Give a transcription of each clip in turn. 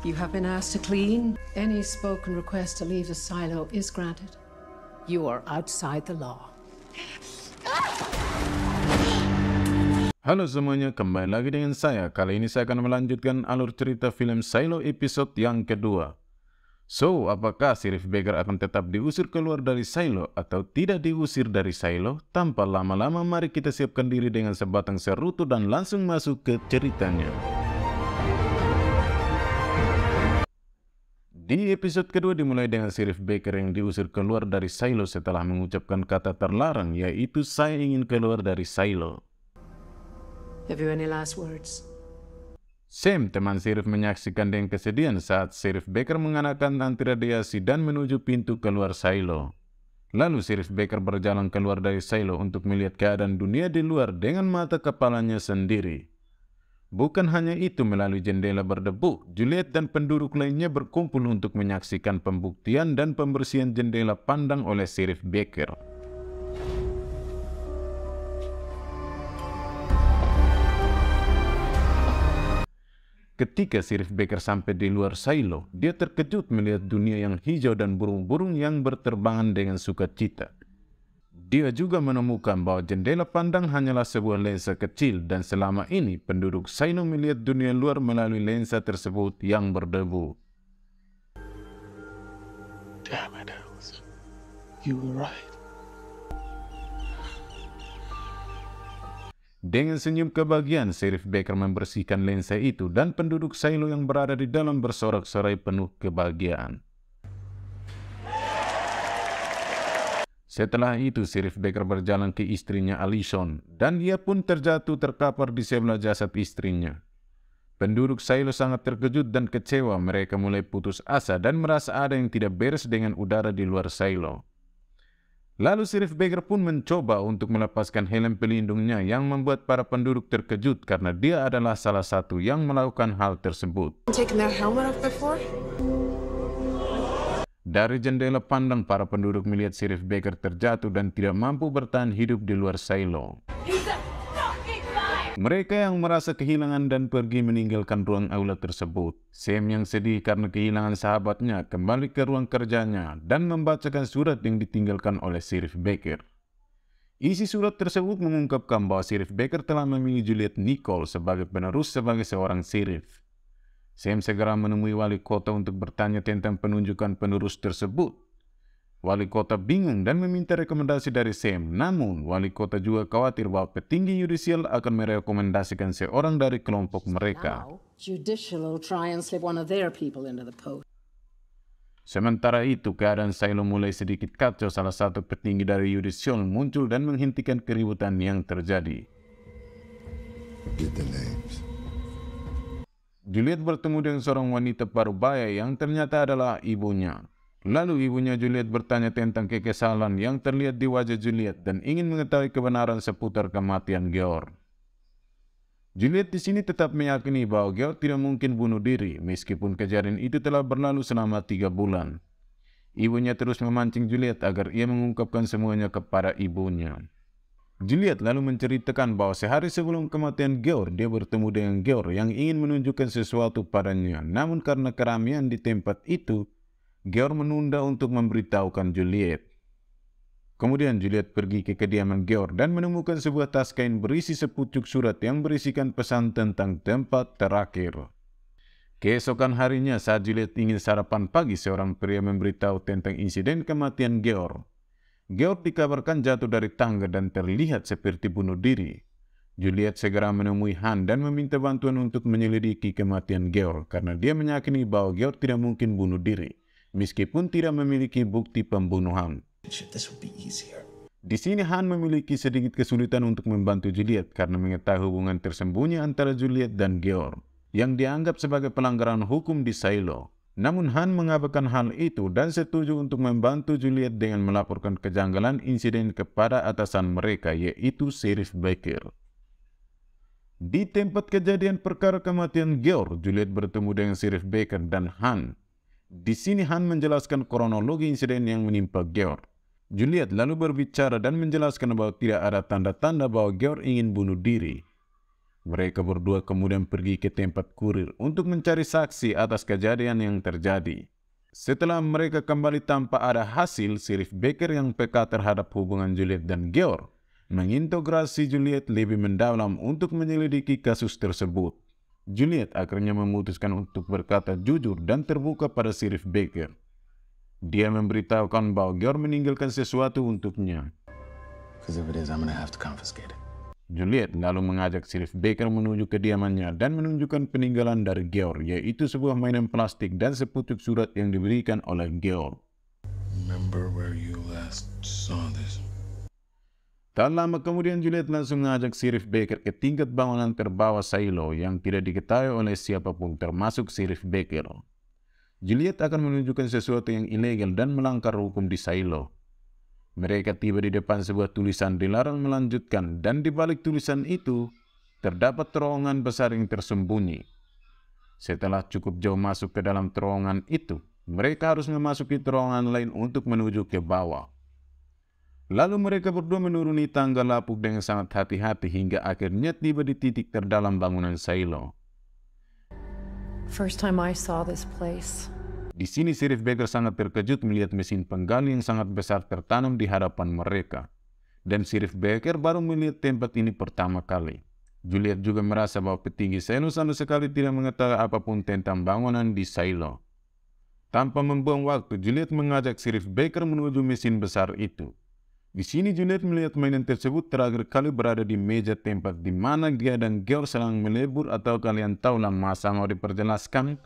You have been asked to clean. Any spoken request to leave the silo is granted. You are outside the law. Halo semuanya, kembali lagi dengan saya. Kali ini saya akan melanjutkan alur cerita film Silo episode yang kedua. So, apakah Sheriff Baker akan tetap diusir keluar dari Silo atau tidak diusir dari Silo? Tanpa lama-lama, mari kita siapkan diri dengan sebatang serutu dan langsung masuk ke ceritanya. Di episode kedua dimulai dengan Sheriff Baker yang diusir keluar dari Silo setelah mengucapkan kata terlarang, yaitu "saya ingin keluar dari Silo". Have you any last words? Sam, teman Sheriff, menyaksikan dengan kesedihan saat Sheriff Baker mengenakan antiradiasi dan menuju pintu keluar Silo. Lalu Sheriff Baker berjalan keluar dari Silo untuk melihat keadaan dunia di luar dengan mata kepalanya sendiri. Bukan hanya itu, melalui jendela berdebu, Juliet dan penduduk lainnya berkumpul untuk menyaksikan pembuktian dan pembersihan jendela pandang oleh Sheriff Baker. Ketika Sheriff Baker sampai di luar Silo, dia terkejut melihat dunia yang hijau dan burung-burung yang berterbangan dengan sukacita. Dia juga menemukan bahwa jendela pandang hanyalah sebuah lensa kecil dan selama ini penduduk Silo melihat dunia luar melalui lensa tersebut yang berdebu. Damn it, Alice. You were right. Dengan senyum kebahagiaan, Sheriff Baker membersihkan lensa itu dan penduduk Silo yang berada di dalam bersorak-sorai penuh kebahagiaan. Setelah itu, Sheriff Baker berjalan ke istrinya Allison, dan dia pun terjatuh terkapar di sebelah jasad istrinya. Penduduk Silo sangat terkejut dan kecewa. Mereka mulai putus asa dan merasa ada yang tidak beres dengan udara di luar Silo. Lalu Sheriff Baker pun mencoba untuk melepaskan helm pelindungnya yang membuat para penduduk terkejut karena dia adalah salah satu yang melakukan hal tersebut. Taking that helmet off before? Dari jendela pandang, para penduduk melihat Sheriff Baker terjatuh dan tidak mampu bertahan hidup di luar Silo. Mereka yang merasa kehilangan dan pergi meninggalkan ruang aula tersebut. Sam yang sedih karena kehilangan sahabatnya kembali ke ruang kerjanya dan membacakan surat yang ditinggalkan oleh Sheriff Baker. Isi surat tersebut mengungkapkan bahwa Sheriff Baker telah memilih Juliet Nicole sebagai penerus sebagai seorang sheriff. Sam segera menemui wali kota untuk bertanya tentang penunjukan penerus tersebut. Wali kota bingung dan meminta rekomendasi dari Sam. Namun, wali kota juga khawatir bahwa petinggi yudisial akan merekomendasikan seorang dari kelompok mereka. Sementara itu, keadaan Silo mulai sedikit kacau. Salah satu petinggi dari yudisial muncul dan menghentikan keributan yang terjadi. Get the names. Juliet bertemu dengan seorang wanita parubaya yang ternyata adalah ibunya. Lalu ibunya Juliet bertanya tentang kekesalan yang terlihat di wajah Juliet dan ingin mengetahui kebenaran seputar kematian Georg. Juliet di sini tetap meyakini bahwa Georg tidak mungkin bunuh diri meskipun kejadian itu telah berlalu selama 3 bulan. Ibunya terus memancing Juliet agar ia mengungkapkan semuanya kepada ibunya. Juliet lalu menceritakan bahwa sehari sebelum kematian Georg, dia bertemu dengan Georg yang ingin menunjukkan sesuatu padanya. Namun karena keramaian di tempat itu, Georg menunda untuk memberitahukan Juliet. Kemudian Juliet pergi ke kediaman Georg dan menemukan sebuah tas kain berisi sepucuk surat yang berisikan pesan tentang tempat terakhir. Keesokan harinya saat Juliet ingin sarapan pagi, seorang pria memberitahu tentang insiden kematian Georg. Georg dikabarkan jatuh dari tangga dan terlihat seperti bunuh diri. Juliet segera menemui Han dan meminta bantuan untuk menyelidiki kematian Georg karena dia meyakini bahwa Georg tidak mungkin bunuh diri, meskipun tidak memiliki bukti pembunuhan. Di sini Han memiliki sedikit kesulitan untuk membantu Juliet karena mengetahui hubungan tersembunyi antara Juliet dan Georg yang dianggap sebagai pelanggaran hukum di Silo. Namun Han mengabaikan hal itu dan setuju untuk membantu Juliet dengan melaporkan kejanggalan insiden kepada atasan mereka, yaitu Sheriff Baker. Di tempat kejadian perkara kematian Georg, Juliet bertemu dengan Sheriff Baker dan Han. Di sini Han menjelaskan kronologi insiden yang menimpa Georg. Juliet lalu berbicara dan menjelaskan bahwa tidak ada tanda-tanda bahwa Georg ingin bunuh diri. Mereka berdua kemudian pergi ke tempat kurir untuk mencari saksi atas kejadian yang terjadi. Setelah mereka kembali tanpa ada hasil, Sheriff Baker yang peka terhadap hubungan Juliet dan Georg mengintegrasi Juliet lebih mendalam untuk menyelidiki kasus tersebut. Juliet akhirnya memutuskan untuk berkata jujur dan terbuka pada Sheriff Baker. Dia memberitahukan bahwa Georg meninggalkan sesuatu untuknya. Because if it is, I'm gonna have to confiscate it. Juliet lalu mengajak Sheriff Baker menuju kediamannya dan menunjukkan peninggalan dari Georg, yaitu sebuah mainan plastik dan sepucuk surat yang diberikan oleh Georg. Remember where you last saw this? Tak lama kemudian Juliet langsung mengajak Sheriff Baker ke tingkat bangunan terbawah silo yang tidak diketahui oleh siapapun termasuk Sheriff Baker. Juliet akan menunjukkan sesuatu yang ilegal dan melanggar hukum di silo. Mereka tiba di depan sebuah tulisan dilarang melanjutkan dan di balik tulisan itu terdapat terowongan besar yang tersembunyi. Setelah cukup jauh masuk ke dalam terowongan itu, mereka harus memasuki terowongan lain untuk menuju ke bawah. Lalu mereka berdua menuruni tangga lapuk dengan sangat hati-hati hingga akhirnya tiba di titik terdalam bangunan silo. First time I saw this place. Di sini Sheriff Baker sangat terkejut melihat mesin penggali yang sangat besar tertanam di hadapan mereka. Dan Sheriff Baker baru melihat tempat ini pertama kali. Juliet juga merasa bahwa petinggi silo sama sekali tidak mengetahui apapun tentang bangunan di silo. Tanpa membuang waktu, Juliet mengajak Sheriff Baker menuju mesin besar itu. Di sini Juliet melihat mainan tersebut terakhir kali berada di meja tempat di mana dia dan Georg sedang melebur, atau kalian tahu lah, masa mau diperjelaskan?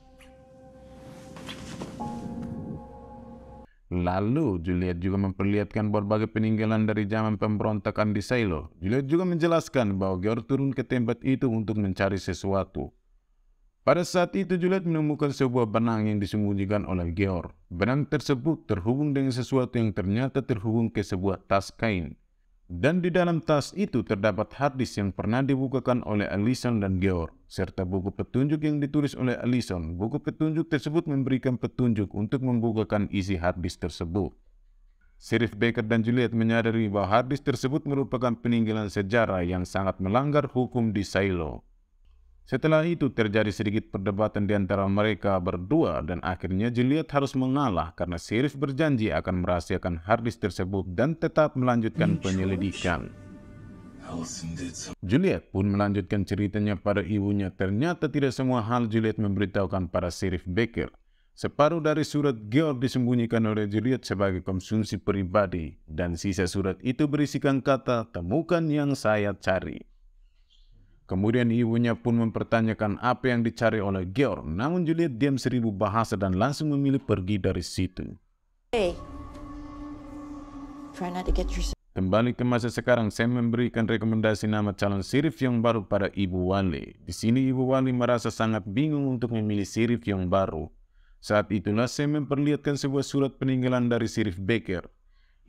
Lalu Juliet juga memperlihatkan berbagai peninggalan dari zaman pemberontakan di silo. Juliet juga menjelaskan bahwa Georg turun ke tempat itu untuk mencari sesuatu. Pada saat itu Juliet menemukan sebuah benang yang disembunyikan oleh Georg. Benang tersebut terhubung dengan sesuatu yang ternyata terhubung ke sebuah tas kain. Dan di dalam tas itu terdapat harddisk yang pernah dibukakan oleh Allison dan Georg, serta buku petunjuk yang ditulis oleh Allison. Buku petunjuk tersebut memberikan petunjuk untuk membukakan isi harddisk tersebut. Sheriff Baker dan Juliet menyadari bahwa harddisk tersebut merupakan peninggalan sejarah yang sangat melanggar hukum di silo. Setelah itu terjadi sedikit perdebatan di antara mereka berdua dan akhirnya Juliet harus mengalah karena Sheriff berjanji akan merahasiakan harddisk tersebut dan tetap melanjutkan penyelidikan. Juliet pun melanjutkan ceritanya pada ibunya. Ternyata tidak semua hal Juliet memberitahukan pada Sheriff Baker. Separuh dari surat Georg disembunyikan oleh Juliet sebagai konsumsi pribadi dan sisa surat itu berisikan kata "temukan yang saya cari". Kemudian ibunya pun mempertanyakan apa yang dicari oleh Georg, namun Juliet diam 1000 bahasa dan langsung memilih pergi dari situ. Hey, try not to get yourself. Kembali ke masa sekarang, Sam memberikan rekomendasi nama calon sheriff yang baru pada Ibu Wally. Di sini Ibu Wally merasa sangat bingung untuk memilih sheriff yang baru. Saat itulah Sam memperlihatkan sebuah surat peninggalan dari Sheriff Baker.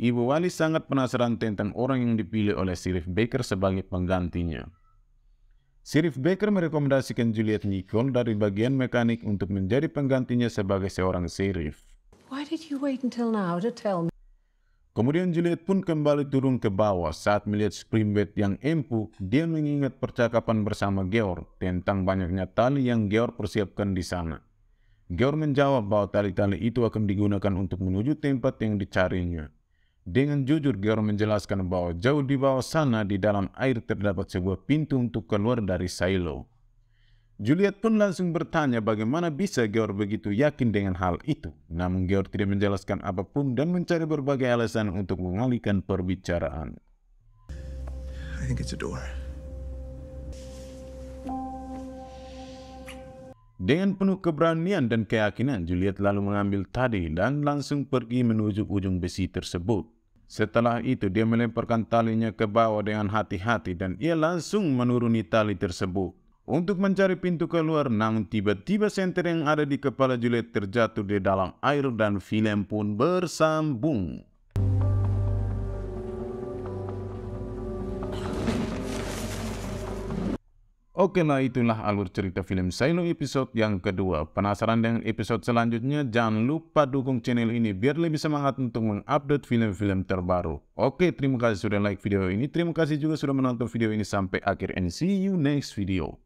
Ibu Wally sangat penasaran tentang orang yang dipilih oleh Sheriff Baker sebagai penggantinya. Sheriff Baker merekomendasikan Juliet Nichol dari bagian mekanik untuk menjadi penggantinya sebagai seorang sheriff. Why did you wait until now to tell me? Kemudian Juliet pun kembali turun ke bawah. Saat melihat springblade yang empuk, dia mengingat percakapan bersama Georg tentang banyaknya tali yang Georg persiapkan di sana. Georg menjawab bahwa tali-tali itu akan digunakan untuk menuju tempat yang dicarinya. Dengan jujur, Georg menjelaskan bahwa jauh di bawah sana di dalam air terdapat sebuah pintu untuk keluar dari silo. Juliet pun langsung bertanya bagaimana bisa Georg begitu yakin dengan hal itu. Namun Georg tidak menjelaskan apapun dan mencari berbagai alasan untuk mengalihkan perbicaraan. I think it's a door. Dengan penuh keberanian dan keyakinan, Juliet lalu mengambil tali dan langsung pergi menuju ujung besi tersebut. Setelah itu, dia melemparkan talinya ke bawah dengan hati-hati dan ia langsung menuruni tali tersebut untuk mencari pintu keluar. Namun tiba-tiba senter yang ada di kepala Juliet terjatuh di dalam air dan film pun bersambung. Oke lah, itulah alur cerita film Silo episode yang kedua. Penasaran dengan episode selanjutnya? Jangan lupa dukung channel ini biar lebih semangat untuk mengupdate film-film terbaru. Oke, terima kasih sudah like video ini. Terima kasih juga sudah menonton video ini sampai akhir, and see you next video.